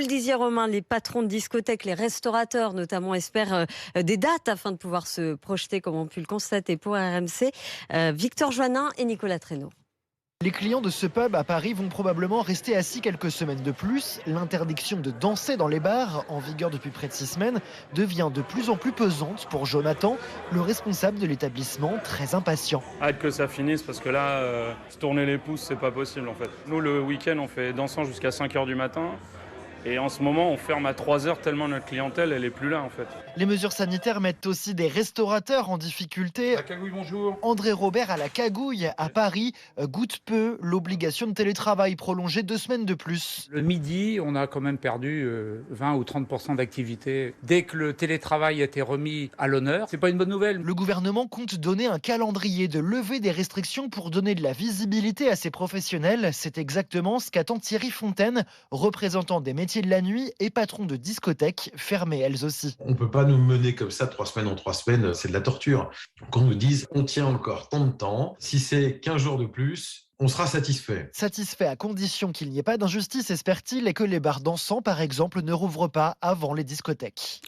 le disiez Romain, les patrons de discothèques, les restaurateurs notamment espèrent des dates afin de pouvoir se projeter comme on a pu le constater pour RMC. Victor Joannin et Nicolas Traîneau. Les clients de ce pub à Paris vont probablement rester assis quelques semaines de plus. L'interdiction de danser dans les bars, en vigueur depuis près de 6 semaines, devient de plus en plus pesante pour Jonathan, le responsable de l'établissement, très impatient. Hâte que ça finisse parce que là, se tourner les pouces, c'est pas possible en fait. Nous, le week-end, on fait dansant jusqu'à 5h du matin. Et en ce moment, on ferme à 3h tellement notre clientèle, elle est plus là en fait. Les mesures sanitaires mettent aussi des restaurateurs en difficulté. La Cagouille, bonjour. André Robert à la Cagouille, à Paris, goûte peu l'obligation de télétravail prolongée 2 semaines de plus. Le midi, on a quand même perdu 20 ou 30% d'activité. Dès que le télétravail a été remis à l'honneur, c'est pas une bonne nouvelle. Le gouvernement compte donner un calendrier de levée des restrictions pour donner de la visibilité à ces professionnels. C'est exactement ce qu'attend Thierry Fontaine, représentant des métiers de la nuit et patron de discothèques, fermées elles aussi. On ne peut pas nous mener comme ça 3 semaines en 3 semaines, c'est de la torture. Qu'on nous dise on tient encore tant de temps, si c'est 15 jours de plus, on sera satisfait. Satisfait à condition qu'il n'y ait pas d'injustice, espère-t-il, et que les bars dansants, par exemple, ne rouvrent pas avant les discothèques.